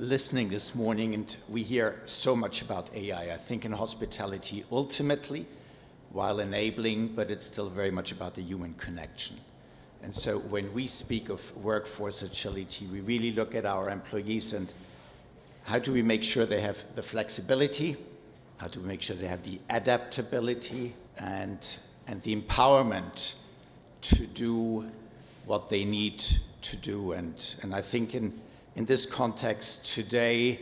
listening this morning, and we hear so much about AI. I think in hospitality, ultimately, while enabling, but it's still very much about the human connection. And so when we speak of workforce agility, we really look at our employees and how do we make sure they have the flexibility, how do we make sure they have the adaptability and the empowerment to do what they need to do. And I think in this context today,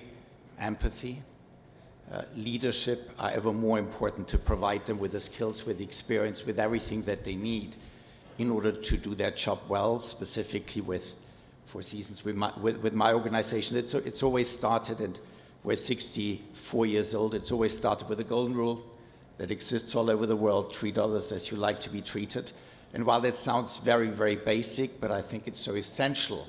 empathy, leadership are ever more important to provide them with the skills, with the experience, with everything that they need in order to do their job well, specifically with Four Seasons. With my organization, it's always started, and we're 64 years old, it's always started with a golden rule that exists all over the world: treat others as you like to be treated. And while that sounds very, very basic, but I think it's so essential,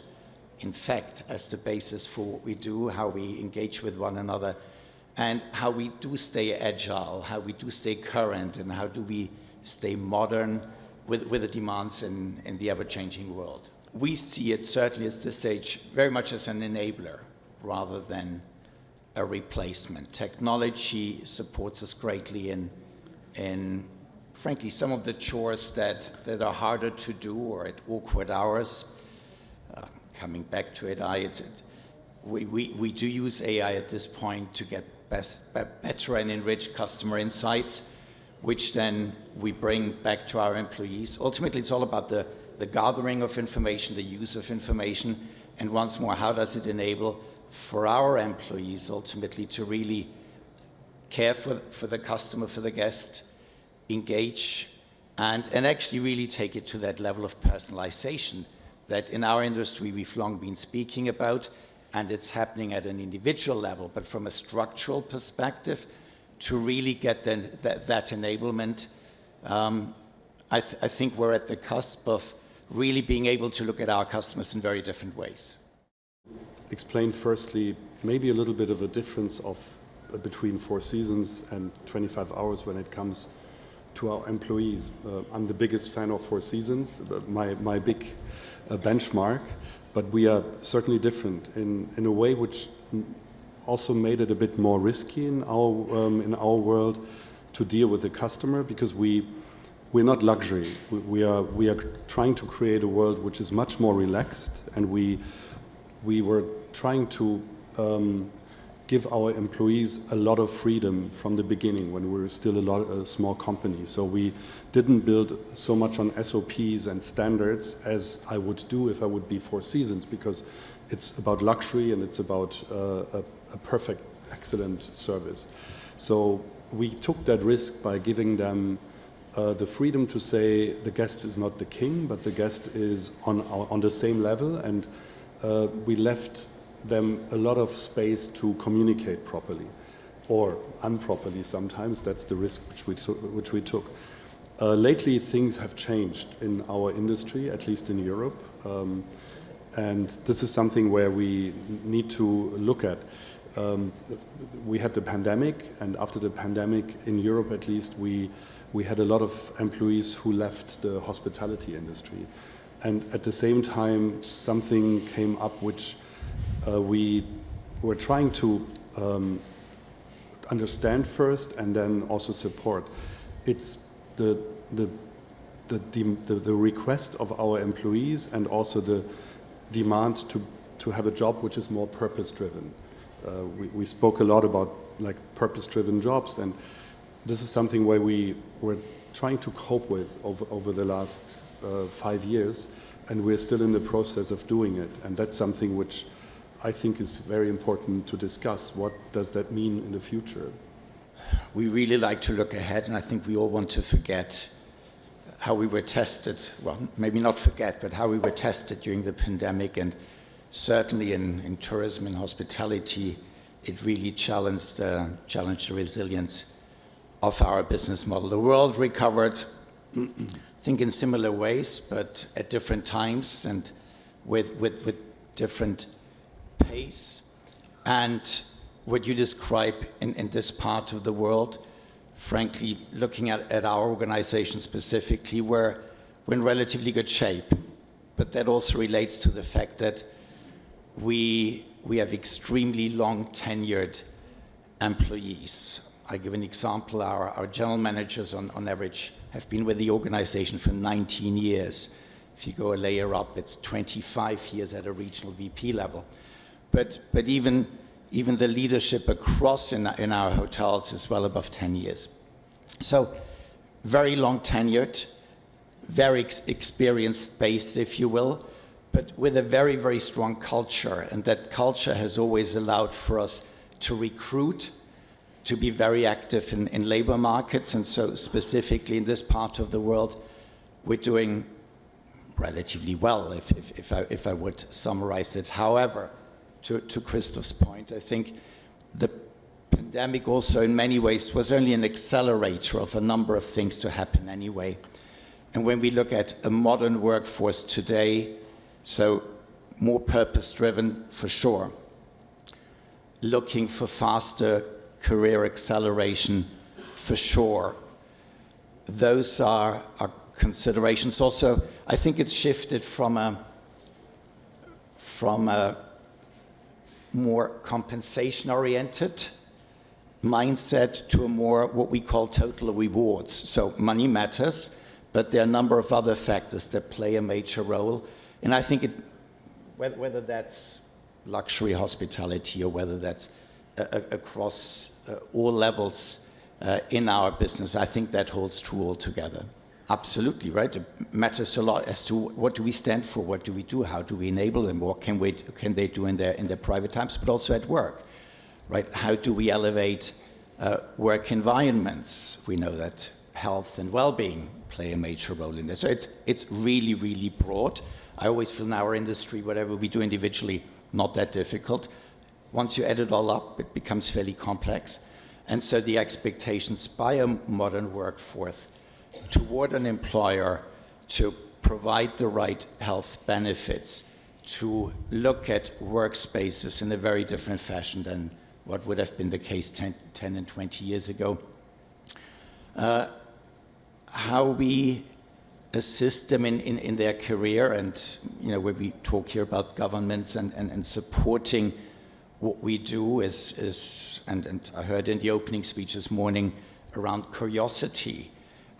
in fact, as the basis for what we do, how we engage with one another, and how we do stay agile, how we do stay current, and how do we stay modern with the demands in the ever-changing world. We see it certainly at this stage very much as an enabler rather than a replacement. Technology supports us greatly in frankly, some of the chores that are harder to do or at awkward hours. Coming back to AI, we do use AI at this point to get better and enriched customer insights, which then we bring back to our employees. Ultimately, it's all about the gathering of information, the use of information, and once more, how does it enable for our employees ultimately to really care for the customer, for the guest, engage, and actually really take it to that level of personalization that in our industry we've long been speaking about, and it's happening at an individual level, but from a structural perspective, to really get that enablement, I think we're at the cusp of really being able to look at our customers in very different ways. Explain firstly, maybe a little bit of a difference between Four Seasons and 25 Hours when it comes to our employees. I'm the biggest fan of Four Seasons, my big benchmark, but we are certainly different in a way which also made it a bit more risky in our world to deal with the customer, because we're not luxury. We are trying to create a world which is much more relaxed, and we were trying to give our employees a lot of freedom from the beginning when we were still a small company. So we didn't build so much on SOPs and standards as I would do if I would be Four Seasons, because it's about luxury and it's about a perfect, excellent service. So we took that risk by giving them the freedom to say the guest is not the king, but the guest is on the same level, and we left them a lot of space to communicate properly, or improperly sometimes. That's the risk which we took. Lately, things have changed in our industry, at least in Europe, and this is something where we need to look at. We had the pandemic, and after the pandemic, in Europe at least, we had a lot of employees who left the hospitality industry. And at the same time, something came up which we were trying to understand first and then also support. It's the request of our employees, and also the demand to have a job which is more purpose-driven. We spoke a lot about like purpose-driven jobs, and this is something where we were trying to cope with over the last 5 years, and we're still in the process of doing it. And that's something which I think is very important to discuss. What does that mean in the future? We really like to look ahead, and I think we all want to forget how we were tested. Well, maybe not forget, but how we were tested during the pandemic. And certainly in tourism and hospitality, it really challenged the resilience of our business model. The world recovered, I think, in similar ways, but at different times and with different pace. And what you describe in this part of the world, frankly, looking at our organization specifically, we're in relatively good shape. But that also relates to the fact that we we have extremely long tenured employees. I give an example. Our general managers on average have been with the organization for 19 years. If you go a layer up, it's 25 years at a regional VP level. But even the leadership across in our hotels is well above 10 years. So very long tenured, very experienced base, if you will, but with a very, very strong culture. And that culture has always allowed for us to recruit, to be very active in labor markets. And so specifically in this part of the world, we're doing relatively well, if I would summarize it. However, to Christoph's point, I think the pandemic also in many ways was only an accelerator of a number of things to happen anyway. And when we look at a modern workforce today, so more purpose-driven for sure, looking for faster career acceleration for sure, those are considerations. Also, I think it's shifted from a more compensation-oriented mindset to a more what we call total rewards. So money matters, but there are a number of other factors that play a major role. And I think whether that's luxury hospitality or whether that's across all levels in our business, I think that holds true altogether. Absolutely, right? It matters a lot as to what do we stand for, what do we do, how do we enable them, what can they do in their private times, but also at work, right? How do we elevate work environments? We know that health and well-being play a major role in this. So it's really, really broad. I always feel in our industry, whatever we do individually, not that difficult. Once you add it all up, it becomes fairly complex. And so the expectations by a modern workforce toward an employer to provide the right health benefits, to look at workspaces in a very different fashion than what would have been the case 10 and 20 years ago. How we assist them in their career, and when we talk here about governments and supporting what we do is and I heard in the opening speech this morning around curiosity.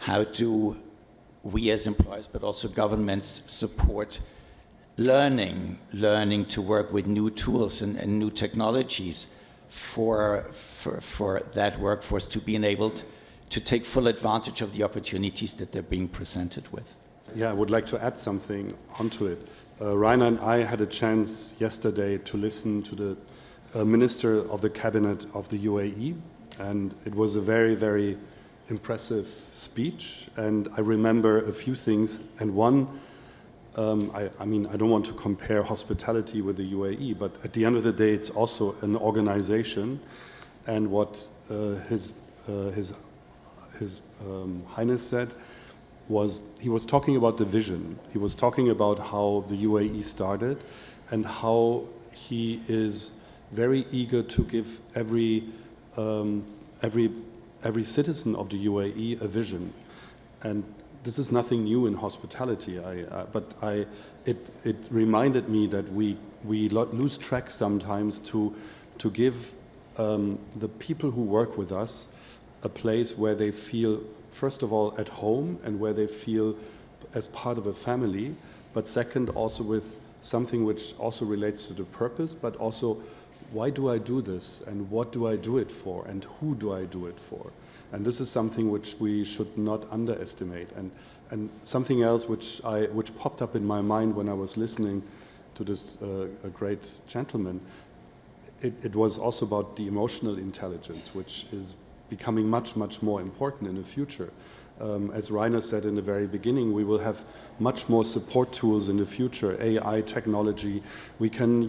How do we as employers, but also governments, support learning to work with new tools and new technologies for that workforce to be enabled to take full advantage of the opportunities that they're being presented with? Yeah, I would like to add something onto it. Rainer and I had a chance yesterday to listen to the Minister of the Cabinet of the UAE, and it was a very, very impressive speech, and I remember a few things. And one, I mean, I don't want to compare hospitality with the UAE, but at the end of the day, it's also an organization. And what His Highness said was, he was talking about the vision. He was talking about how the UAE started and how he is very eager to give every citizen of the UAE a vision. And this is nothing new in hospitality, but it reminded me that we lose track sometimes to give the people who work with us a place where they feel, first of all, at home and where they feel as part of a family, but second, also with something which also relates to the purpose, but also, why do I do this, and what do I do it for, and who do I do it for? And this is something which we should not underestimate. And something else which popped up in my mind when I was listening to this great gentleman, it was also about the emotional intelligence, which is becoming much, much more important in the future. As Rainer said in the very beginning, we will have much more support tools in the future, AI technology. We can,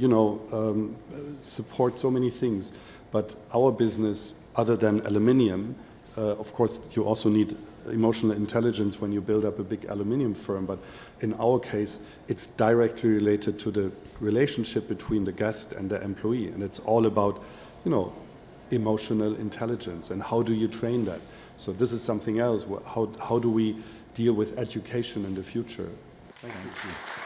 support so many things. But our business, other than aluminium, of course, you also need emotional intelligence when you build up a big aluminium firm. But in our case, it's directly related to the relationship between the guest and the employee. And it's all about, emotional intelligence. And how do you train that? So this is something else. How do we deal with education in the future? Thank you.